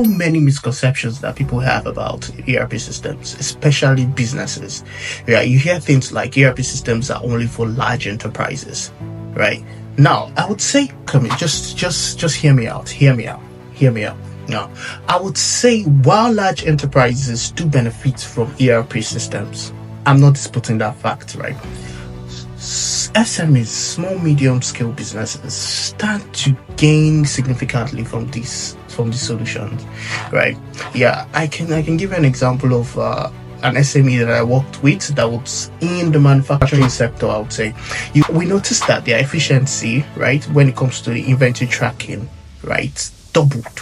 Many misconceptions that people have about ERP systems, especially businesses. Yeah, you hear things like ERP systems are only for large enterprises, right? Now, I would say, come in, just hear me out. Now, I would say while large enterprises do benefit from ERP systems, I'm not disputing that fact, right? SMEs, small medium scale businesses, stand to gain significantly from these solutions, right? Yeah, I can give you an example of an SME that I worked with that was in the manufacturing sector. I would say we noticed that their efficiency, right, when it comes to the inventory tracking, right, doubled.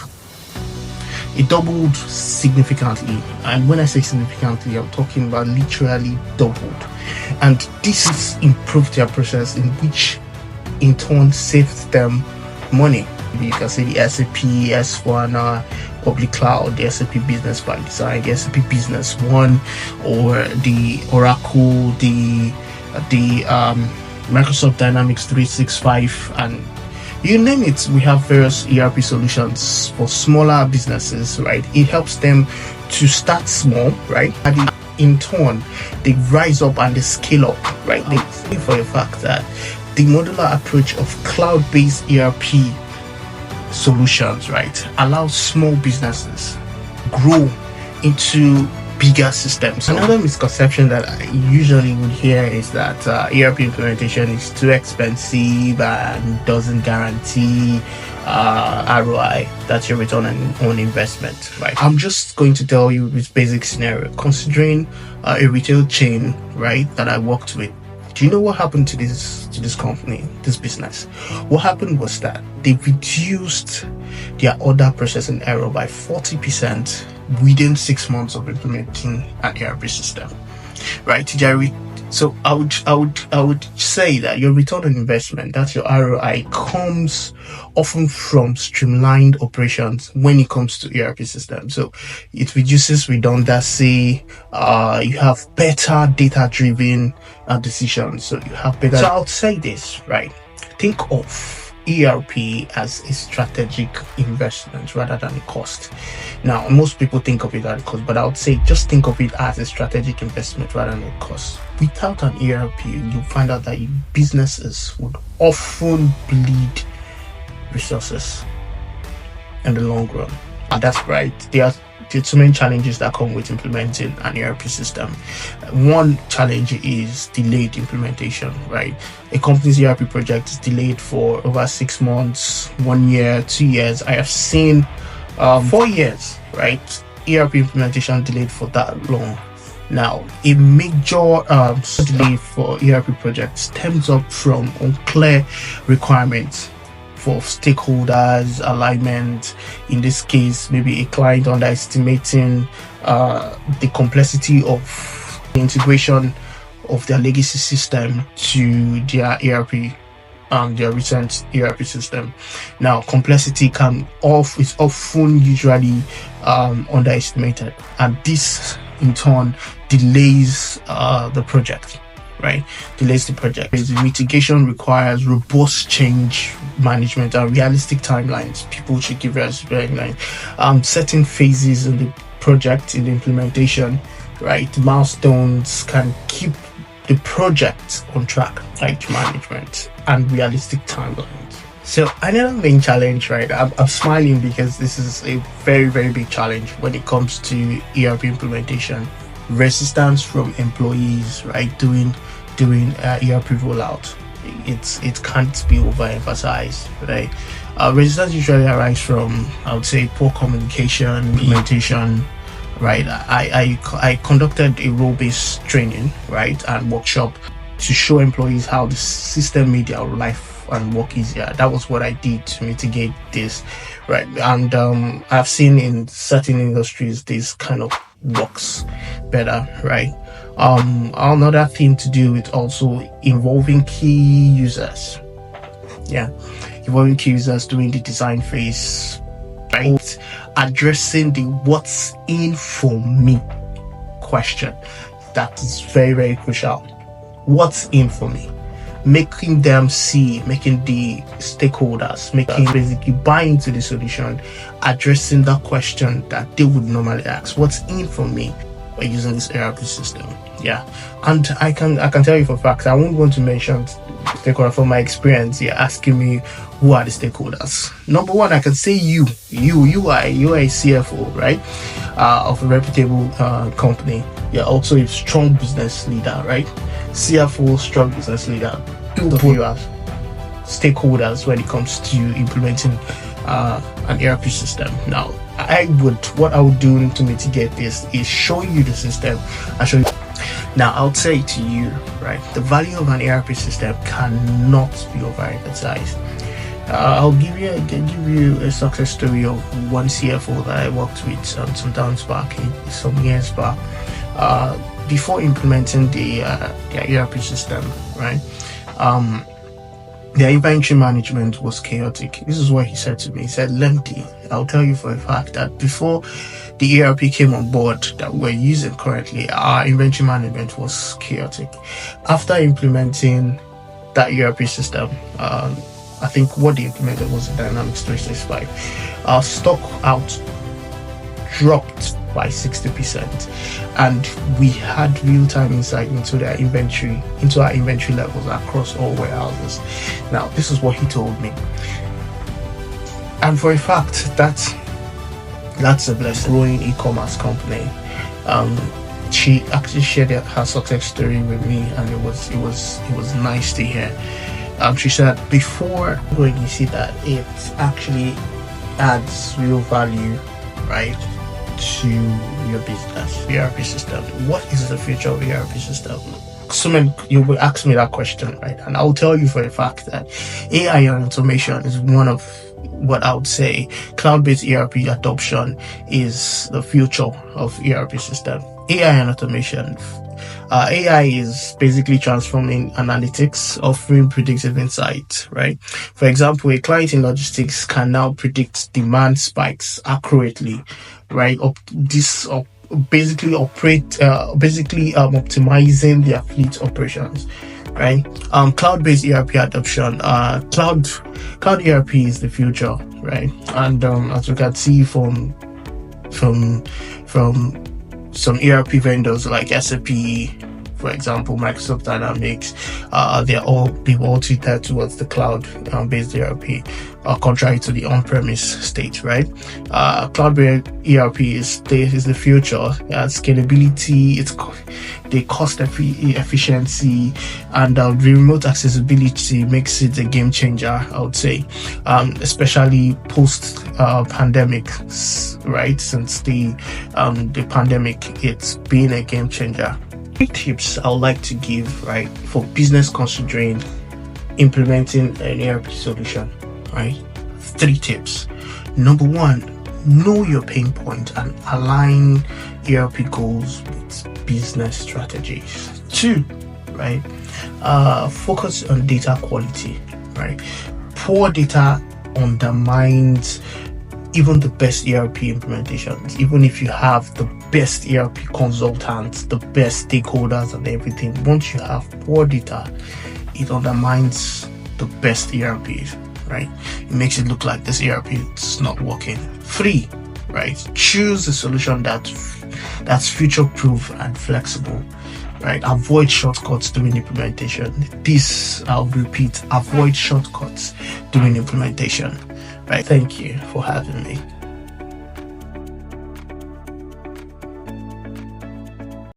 It doubled significantly, and when I say significantly, I'm talking about literally doubled. And this improved their process, in which in turn saved them money. You can say the SAP S/4HANA public cloud, the SAP Business by Design, the SAP Business One, or the Oracle, the Microsoft Dynamics 365, and you name it. We have various ERP solutions for smaller businesses, right? It helps them to start small, right? And in turn, they rise up and they scale up, right? They say for the fact that the modular approach of cloud-based ERP solutions, right, allows small businesses grow into bigger systems. Another misconception that I usually would hear is that ERP implementation is too expensive and doesn't guarantee ROI, that's your return on investment, right? I'm just going to tell you this basic scenario. Considering a retail chain, right, that I worked with, do you know what happened to this company, this business? What happened was that they reduced their order processing error by 40% within 6 months of implementing an ERP system, right? So I would say that your return on investment, that's your ROI, comes often from streamlined operations when it comes to ERP systems. So it reduces redundancy. You have better data-driven decisions. So you have better. So I would say this, right? Think of ERP as a strategic investment rather than a cost. Now, most people think of it as a cost, but I would say just think of it as a strategic investment rather than a cost. Without an ERP, you'll find out that businesses would often bleed resources in the long run. And that's right. There are so many challenges that come with implementing an ERP system. One challenge is delayed implementation, right? A company's ERP project is delayed for over 6 months, 1 year, 2 years. I have seen 4 years, right? ERP implementation delayed for that long. Now, a major delay for ERP projects stems up from unclear requirements for stakeholders, alignment. In this case, maybe a client underestimating the complexity of the integration of their legacy system to their ERP, their recent ERP system. Now, complexity is often usually underestimated, and this in turn delays the project. Right, delays the project. The mitigation requires robust change management and realistic timelines. People should give realistic timelines. Certain phases in the project, in the implementation, right, milestones can keep the project on track, like management and realistic timelines. So another main challenge, right? I'm smiling because this is a very, very big challenge when it comes to ERP implementation. Resistance from employees, right, doing ERP rollout. It can't be overemphasized, right? Resistance usually arises from, I would say, poor communication, implementation, right? I conducted a role-based training, right, and workshop to show employees how the system made their life and work easier. That was what I did to mitigate this, right? And I've seen in certain industries this kind of works better, right? Another thing to do with also involving key users. Yeah, involving key users during the design phase, right? Addressing the what's in for me question. That is very, very crucial. What's in for me? making them see, making the stakeholders, making basically buy into the solution, addressing that question that they would normally ask: what's in for me by using this ERP system? Yeah, and I can tell you for a fact, I won't want to mention stakeholder from my experience. You're asking me who are the stakeholders. Number one, I can say you are a CFO, right, of a reputable company. You're also a strong business leader, right? CFO, strong business leader. Both of you are stakeholders when it comes to implementing an ERP system. Now, what I would do to mitigate this is show you the system and show you. Now, I'll say to you, right, the value of an ERP system cannot be overemphasized. I'll give you a success story of one CFO that I worked with some years back. Before implementing the ERP system, right, their inventory management was chaotic. This is what he said to me. He said, "Lemty, I'll tell you for a fact that before the ERP came on board that we're using currently, our inventory management was chaotic. After implementing that ERP system, I think what they implemented was Dynamics 365. Our stock out dropped by 60%, and we had real-time insight into our inventory levels across all warehouses." Now, this is what he told me, and for a fact that's a blessing. Growing e-commerce company. She actually shared her success story with me, and it was nice to hear. She said, before when you see that it actually adds real value, right, to your business, ERP system. What is the future of ERP system? So you will ask me that question, right? And I'll tell you for a fact that AI and automation is one of what I would say cloud-based ERP adoption is the future of ERP system. AI and automation. AI is basically transforming analytics, offering predictive insight, right? For example, a client in logistics can now predict demand spikes accurately, right? Basically optimizing their fleet operations, right? Cloud-based ERP adoption. Cloud ERP is the future, right? And as you can see from some ERP vendors like SAP, for example, Microsoft Dynamics, they've all tweeted towards the cloud-based ERP, contrary to the on-premise state, right? Cloud-based ERP is the future. Scalability, the cost efficiency, and the remote accessibility makes it a game changer, I would say, especially post pandemic, right? Since the pandemic, it's been a game changer. 3 tips I would like to give, right, for business considering implementing an ERP solution, right? 3 tips. Number 1, know your pain point and align ERP goals with business strategies. 2, right, focus on data quality, right? Poor data undermines even the best ERP implementations. Even if you have the best ERP consultants, the best stakeholders and everything, once you have poor data, it undermines the best ERPs, right? It makes it look like this ERP is not working. 3, right, choose a solution that's future-proof and flexible, right? Avoid shortcuts during implementation. This, I'll repeat, avoid shortcuts during implementation, right? Thank you for having me.